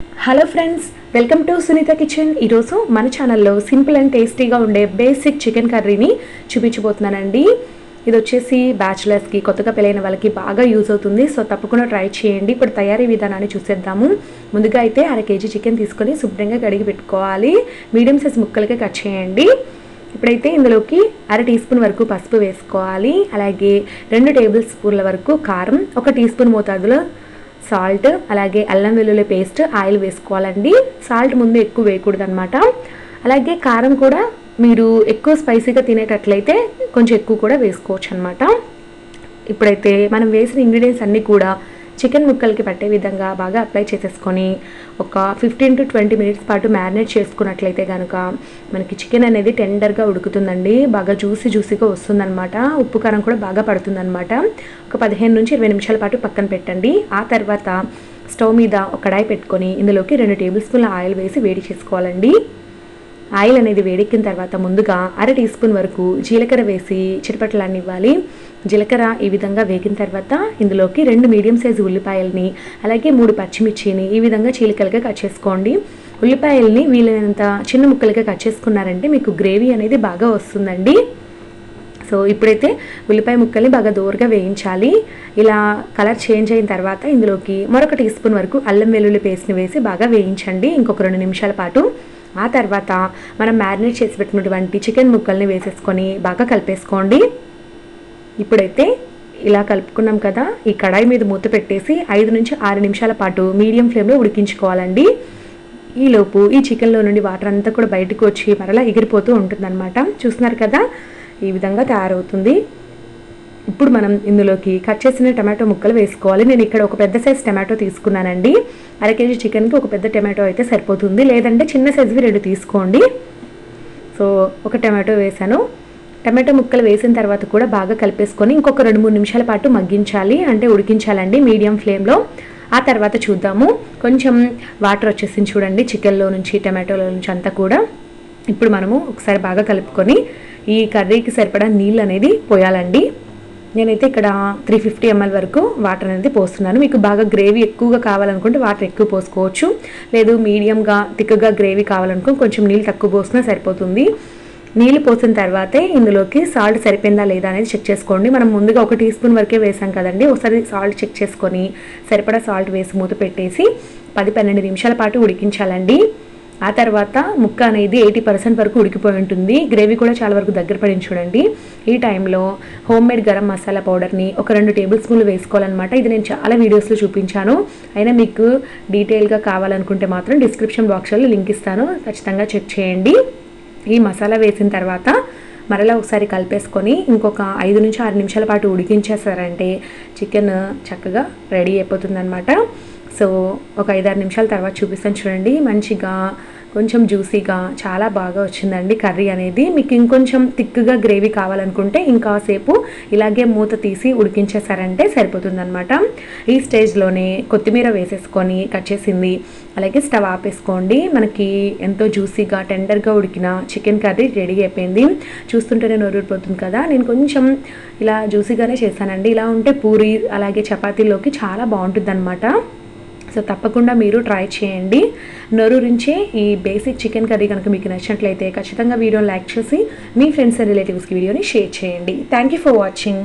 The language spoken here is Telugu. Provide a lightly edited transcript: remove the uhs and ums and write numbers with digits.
Hello friends, welcome to Sunitha kitchen. ఈరోజు మన ఛానల్లో సింపుల్ అండ్ టేస్టీగా ఉండే బేసిక్ చికెన్ కర్రీని చూపించబోతున్నానండి. ఇది వచ్చేసి బ్యాచిలర్స్కి, కొత్తగా పెళ్ళైన వాళ్ళకి బాగా యూజ్ అవుతుంది. సో తప్పకుండా ట్రై చేయండి. ఇప్పుడు తయారీ విధానాన్ని చూసేద్దాము. ముందుగా అయితే 1/2 కేజీ చికెన్ తీసుకొని శుభ్రంగా కడిగి పెట్టుకోవాలి. మీడియం సైజ్ ముక్కలుగా కట్ చేయండి. ఇప్పుడైతే ఇందులోకి 1/2 టీ స్పూన్ వరకు పసుపు వేసుకోవాలి. అలాగే 2 టేబుల్ స్పూన్ల వరకు కారం, 1 టీ స్పూన్ మోతాదులో సాల్ట్, అలాగే అల్లం వెల్లుల్లి పేస్ట్, ఆయిల్ వేసుకోవాలండి. సాల్ట్ ముందు ఎక్కువ వేయకూడదు అనమాట. అలాగే కారం కూడా మీరు ఎక్కువ స్పైసీగా తినేటట్లయితే కొంచెం ఎక్కువ కూడా వేసుకోవచ్చు అనమాట. ఇప్పుడైతే మనం వేసిన ఇంగ్రీడియంట్స్ అన్నీ కూడా చికెన్ ముక్కలకి పట్టే విధంగా బాగా అప్లై చేసేసుకొని ఒక 15 to 20 మినిట్స్ పాటు మ్యారినేట్ చేసుకున్నట్లయితే కనుక మనకి చికెన్ అనేది టెండర్గా ఉడుకుతుందండి. బాగా జ్యూసీగా వస్తుందన్నమాట. ఉప్పు కారం కూడా బాగా పడుతుందన్నమాట. ఒక 15 నుంచి 20 నిమిషాల పాటు పక్కన పెట్టండి. ఆ తర్వాత స్టవ్ మీద ఒక కడాయి పెట్టుకొని ఇందులోకి 2 టేబుల్ స్పూన్ల ఆయిల్ వేసి వేడి చేసుకోవాలండి. ఆయిల్ అనేది వేడెక్కిన తర్వాత ముందుగా 1/2 టీ స్పూన్ వరకు జీలకర్ర వేసి చిటపటలానివ్వాలి. జీలకర్ర ఈ విధంగా వేగిన తర్వాత ఇందులోకి 2 మీడియం సైజు ఉల్లిపాయలని, అలాగే 3 పచ్చిమిర్చిని ఈ విధంగా చీలికలుగా కట్ చేసుకోండి. ఉల్లిపాయల్ని వీలైనంత చిన్న ముక్కలుగా కట్ చేసుకున్నారంటే మీకు గ్రేవీ అనేది బాగా వస్తుందండి. సో ఇప్పుడైతే ఉల్లిపాయ ముక్కల్ని బాగా దూరగా వేయించాలి. ఇలా కలర్ చేంజ్ అయిన తర్వాత ఇందులోకి మరొక టీ స్పూన్ వరకు అల్లం వెల్లుల్లి పేస్ట్ని వేసి బాగా వేయించండి ఇంకొక 2 నిమిషాల పాటు. ఆ తర్వాత మనం మ్యారినేట్ చేసి పెట్టినటువంటి చికెన్ ముక్కల్ని వేసేసుకొని బాగా కలిపేసుకోండి. ఇప్పుడైతే ఇలా కలుపుకున్నాం కదా, ఈ కడాయి మీద మూత పెట్టేసి 5 నుంచి 6 నిమిషాల పాటు మీడియం ఫ్లేమ్లో ఉడికించుకోవాలండి. ఈలోపు ఈ చికెన్లో నుండి వాటర్ అంతా కూడా బయటకు వచ్చి మరలా ఎగిరిపోతూ ఉంటుందన్నమాట. చూస్తున్నారు కదా, ఈ విధంగా తయారవుతుంది. ఇప్పుడు మనం ఇందులోకి కట్ చేసిన టమాటో ముక్కలు వేసుకోవాలి. నేను ఇక్కడ ఒక పెద్ద సైజ్ టమాటో తీసుకున్నానండి. 1/2 కేజీ చికెన్కి ఒక పెద్ద టమాటో అయితే సరిపోతుంది, లేదంటే చిన్న సైజువి 2 తీసుకోండి. సో ఒక టమాటో వేసాను. టమాటో ముక్కలు వేసిన తర్వాత కూడా బాగా కలిపేసుకొని ఇంకొక 2-3 నిమిషాల పాటు మగ్గించాలి, అంటే ఉడికించాలండి మీడియం ఫ్లేమ్లో. ఆ తర్వాత చూద్దాము. కొంచెం వాటర్ వచ్చేసింది చూడండి చికెన్లో నుంచి, టమాటోలో నుంచి అంతా కూడా. ఇప్పుడు మనము ఒకసారి బాగా కలుపుకొని ఈ కర్రీకి సరిపడా నీళ్ళు అనేది పోయాలండి. నేనైతే ఇక్కడ 350 ml వరకు వాటర్ అనేది పోస్తున్నాను. మీకు బాగా గ్రేవీ ఎక్కువగా కావాలనుకుంటే వాటర్ ఎక్కువ పోసుకోవచ్చు, లేదు మీడియంగా థిక్గా గ్రేవీ కావాలనుకో కొంచెం నీళ్ళు తక్కువ పోసినా సరిపోతుంది. నీళ్ళు పోసిన తర్వాతే ఇందులోకి సాల్ట్ సరిపోయిందా లేదా అనేది చెక్ చేసుకోండి. మనం ముందుగా 1 టీ స్పూన్ వరకే వేసాం కదండి. ఒకసారి సాల్ట్ చెక్ చేసుకొని సరిపడా సాల్ట్ వేసి మూత పెట్టేసి 10-12 నిమిషాల పాటు ఉడికించాలండి. ఆ తర్వాత ముక్క అనేది 80% వరకు ఉడికిపోయి ఉంటుంది. గ్రేవీ కూడా చాలా వరకు దగ్గర పడింది చూడండి. ఈ టైంలో హోమ్మేడ్ గరం మసాలా పౌడర్ని ఒక 2 టేబుల్ స్పూన్లు వేసుకోవాలన్నమాట. ఇది నేను చాలా వీడియోస్లో చూపించాను. అయినా మీకు డీటెయిల్గా కావాలనుకుంటే మాత్రం డిస్క్రిప్షన్ బాక్స్లో లింక్ ఇస్తాను, ఖచ్చితంగా చెక్ చేయండి. ఈ మసాలా వేసిన తర్వాత మరలా ఒకసారి కలిపేసుకొని ఇంకొక 5 నుంచి 6 నిమిషాల పాటు ఉడికించేసారంటే చికెన్ చక్కగా రెడీ అయిపోతుందన్నమాట. సో ఒక 5-6 నిమిషాల తర్వాత చూపిస్తాను చూడండి. మంచిగా కొంచెం జ్యూసీగా చాలా బాగా వచ్చిందండి కర్రీ అనేది. మీకు ఇంకొంచెం థిక్గా గ్రేవీ కావాలనుకుంటే ఇంకాసేపు ఇలాగే మూత తీసి ఉడికించేసారంటే సరిపోతుందన్నమాట. ఈ స్టేజ్లోనే కొత్తిమీర వేసేసుకొని కట్ చేసింది, అలాగే స్టవ్ ఆపేసుకోండి. మనకి ఎంతో జ్యూసీగా టెండర్గా ఉడికిన చికెన్ కర్రీ రెడీ అయిపోయింది. చూస్తుంటేనే నోరూరిపోతుంది కదా. నేను కొంచెం ఇలా జ్యూసీగానే చేశానండి. ఇలా ఉంటే పూరి అలాగే చపాతీలోకి చాలా బాగుంటుంది అనమాట. సో తప్పకుండా మీరు ట్రై చేయండి. నోరూరించే ఈ బేసిక్ చికెన్ కర్రీ కనుక మీకు నచ్చినట్లయితే ఖచ్చితంగా వీడియోని లైక్ చేసి మీ ఫ్రెండ్స్ అండ్ రిలేటివ్స్కి వీడియోని షేర్ చేయండి. Thank you for watching.